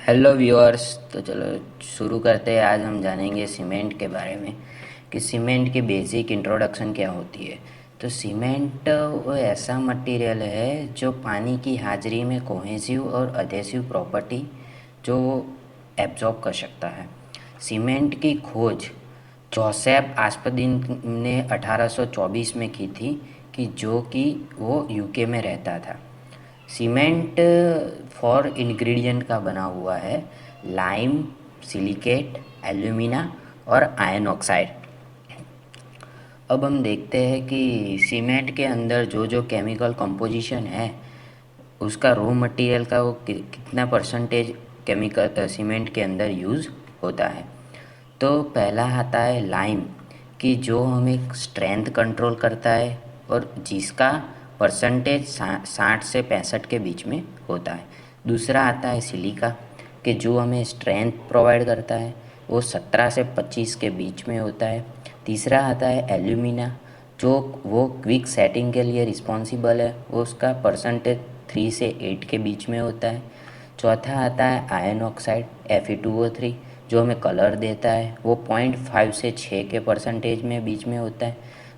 Hello viewers. तो चलो शुरू करते हैं। आज हम जानेंगे सीमेंट के बारे में कि सीमेंट की बेसिक इंट्रोडक्शन क्या होती है। तो सीमेंट वो ऐसा मटेरियल है जो पानी की हाजिरी में कोहेसिव और अधेसिव प्रॉपर्टी जो एब्जॉर्ब कर सकता है। सीमेंट की खोज जोसेफ आस्पदिन ने 1824 में की थी कि जो कि वो यूके में रहता था। सीमेंट फॉर इंग्रेडिएंट का बना हुआ है लाइम, सिलिकेट, एल्यूमिना और आयन ऑक्साइड। अब हम देखते हैं कि सीमेंट के अंदर जो जो केमिकल कंपोजिशन है उसका रॉ मटेरियल का वो कितना परसेंटेज केमिकल सीमेंट के अंदर यूज़ होता है। तो पहला आता है लाइम कि जो हमें स्ट्रेंथ कंट्रोल करता है और जिसका परसेंटेज 60 से 65 के बीच में होता है। दूसरा आता है सिलिका कि जो हमें स्ट्रेंथ प्रोवाइड करता है वो 17 से 25 के बीच में होता है। तीसरा आता है एल्यूमिना जो वो क्विक सेटिंग के लिए रिस्पॉन्सिबल है, वो उसका परसेंटेज 3 से 8 के बीच में होता है। चौथा आता है आयन ऑक्साइड Fe2O3 जो हमें कलर देता है, वो 0.5 से 6 के परसेंटेज में बीच में होता है।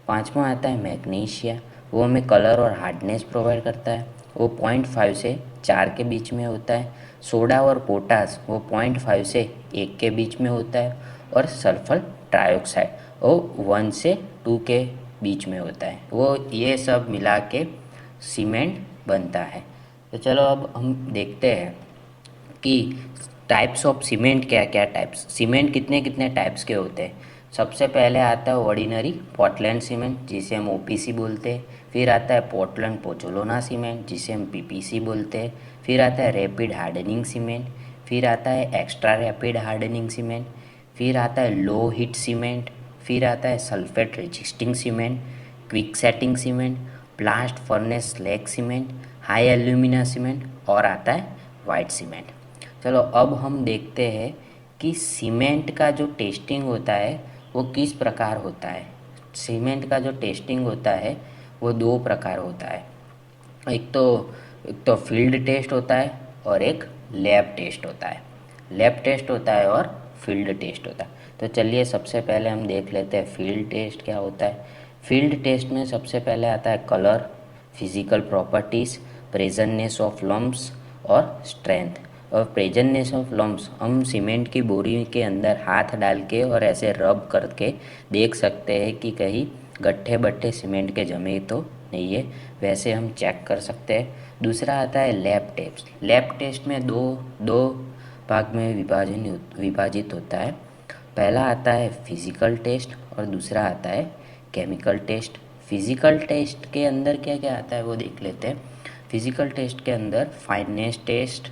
पाँचवा आता है मैग्नीशिया, वो हमें कलर और हार्डनेस प्रोवाइड करता है, वो 0.5 से 4 के बीच में होता है। सोडा और पोटास वो 0.5 से 1 के बीच में होता है। और सल्फर ट्राइऑक्साइड वो 1 से 2 के बीच में होता है। वो ये सब मिला के सीमेंट बनता है। तो चलो अब हम देखते हैं कि टाइप्स ऑफ सीमेंट क्या क्या टाइप्स सीमेंट कितने कितने टाइप्स के होते हैं। सबसे पहले आता है ऑर्डिनरी पोर्टलैंड सीमेंट जिसे हम ओपीसी बोलते हैं। फिर आता है पोर्टलैंड पोचोलोना सीमेंट जिसे हम पीपीसी बोलते हैं। फिर आता है रैपिड हार्डनिंग सीमेंट। फिर आता है एक्स्ट्रा रैपिड हार्डनिंग सीमेंट। फिर आता है लो हीट सीमेंट। फिर आता है sulphate resisting cement, quick setting cement, blast furnace slag cement, high alumina cement और आता है वाइट सीमेंट। चलो अब हम देखते हैं कि सीमेंट का जो टेस्टिंग होता है वो किस प्रकार होता है। सीमेंट का जो टेस्टिंग होता है वो दो प्रकार होता है। एक तो एक तो फील्ड टेस्ट होता है और एक लैब टेस्ट होता है। लैब टेस्ट होता है और फील्ड टेस्ट होता है। तो चलिए सबसे पहले हम देख लेते हैं फील्ड टेस्ट क्या होता है। फील्ड टेस्ट में सबसे पहले आता है colour, physical properties, presentness of lumps और स्ट्रेंथ। और प्रेजेंटनेस ऑफ लम्प्स हम सीमेंट की बोरी के अंदर हाथ डाल के और ऐसे रब करके देख सकते हैं कि कहीं गट्ठे बट्ठे सीमेंट के जमे तो नहीं है, वैसे हम चेक कर सकते हैं। दूसरा आता है लैब टेस्ट। लैब टेस्ट में दो दो भाग में विभाजित होता है। पहला आता है फिज़िकल टेस्ट और दूसरा आता है केमिकल टेस्ट। फिज़िकल टेस्ट के अंदर क्या क्या आता है वो देख लेते हैं। फिज़िकल टेस्ट के अंदर फाइननेस टेस्ट,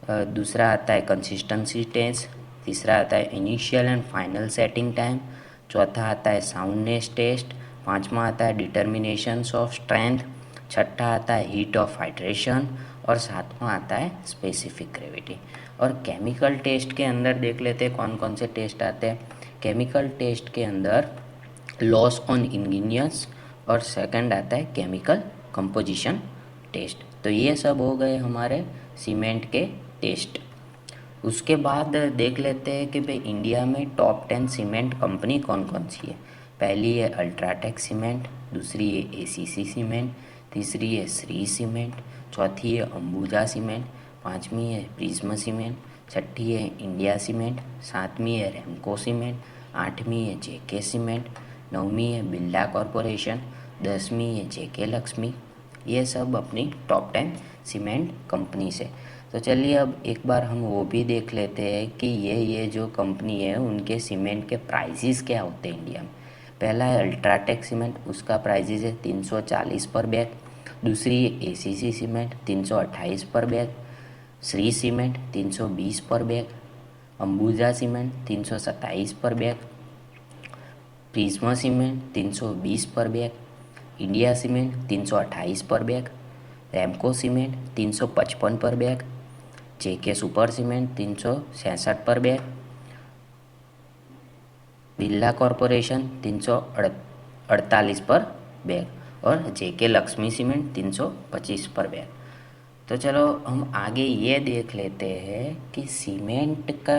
दूसरा आता है कंसिस्टेंसी टेस्ट, तीसरा आता है initial and final setting time, चौथा आता है साउंडनेस टेस्ट, पांचवा आता है डिटर्मिनेशंस ऑफ स्ट्रेंथ, छठा आता है हीट ऑफ हाइड्रेशन और सातवां आता है स्पेसिफिक ग्रेविटी। और केमिकल टेस्ट के अंदर देख लेते हैं कौन कौन से टेस्ट आते हैं। केमिकल टेस्ट के अंदर लॉस ऑन इंग्रेडिएंट्स और सेकंड आता है केमिकल कंपोजिशन टेस्ट। तो ये सब हो गए हमारे सीमेंट के टेस्ट। उसके बाद देख लेते हैं कि भाई इंडिया में टॉप 10 सीमेंट कंपनी कौन कौन सी है। पहली है अल्ट्राटेक सीमेंट, दूसरी है एसीसी सीमेंट, तीसरी है श्री सीमेंट, चौथी है अंबुजा सीमेंट, पांचवी है प्रिज्म सीमेंट, छठी है इंडिया सीमेंट, सातवीं है रेमको सीमेंट, आठवीं है जेके सीमेंट, नौवीं है बिरला कॉरपोरेशन, दसवीं है जेके लक्ष्मी। ये सब अपनी टॉप 10 सीमेंट कंपनी से। तो चलिए अब एक बार हम वो भी देख लेते हैं कि ये जो कंपनी है उनके सीमेंट के प्राइसेस क्या होते हैं इंडिया में। पहला है अल्ट्राटेक सीमेंट, उसका प्राइसेस है 340 पर बैग। दूसरी है एसीसी सीमेंट 328 पर बैग, श्री सीमेंट 320 पर बैग, अंबुजा सीमेंट 327 पर बैग, प्रिज्मा सीमेंट 320 पर बैग, इंडिया सीमेंट 328 पर बैग, रेमको सीमेंट 355 पर बैग, जेके सुपर सीमेंट 366 पर बैग, बिरला कॉरपोरेशन 348 पर बैग और जेके लक्ष्मी सीमेंट 325 पर बैग। तो चलो हम आगे ये देख लेते हैं कि सीमेंट का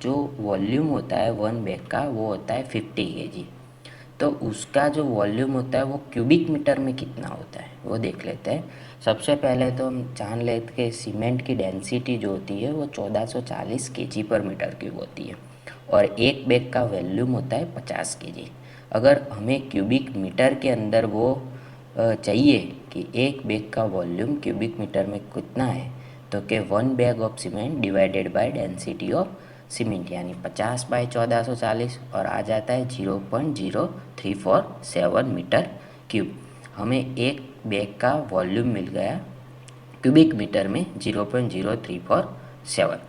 जो वॉल्यूम होता है 1 बैग का वो होता है 50 kg। तो उसका जो वॉल्यूम होता है वो क्यूबिक मीटर में कितना होता है वो देख लेते हैं। सबसे पहले तो हम जान लेते कि सीमेंट की डेंसिटी जो होती है वो 1440 kg पर मीटर क्यूब होती है और एक बैग का वॉल्यूम होता है 50 kg। अगर हमें क्यूबिक मीटर के अंदर वो चाहिए कि एक बैग का वॉल्यूम क्यूबिक मीटर में कितना है, तो कि 1 bag of cement divided by density of cement यानी 50/1440 और आ जाता है 0.0347 मीटर क्यूब। हमें एक बैग का वॉल्यूम मिल गया क्यूबिक मीटर में 0.0347।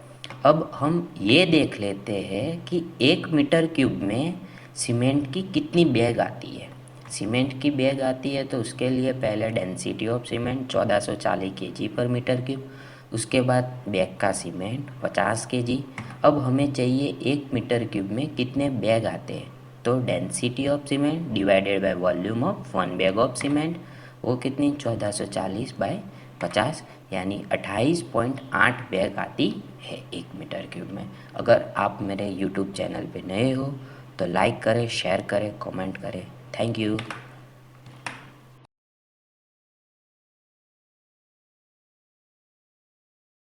अब हम ये देख लेते हैं कि 1 मीटर क्यूब में सीमेंट की कितनी बैग आती है। सीमेंट की बैग आती है तो उसके लिए पहले डेंसिटी ऑफ सीमेंट 1440 kg पर मीटर क्यूब, उसके बाद बैग का सीमेंट 50 kg। अब हमें चाहिए 1 मीटर क्यूब में कितने बैग आते हैं, तो density of cement divided by volume of 1 bag of cement, वो कितनी 1440/50 यानी 28.8 बैग आती है 1 मीटर क्यूब में। अगर आप मेरे यूट्यूब चैनल पे नए हो तो लाइक करें, शेयर करें, कमेंट करें। Thank you.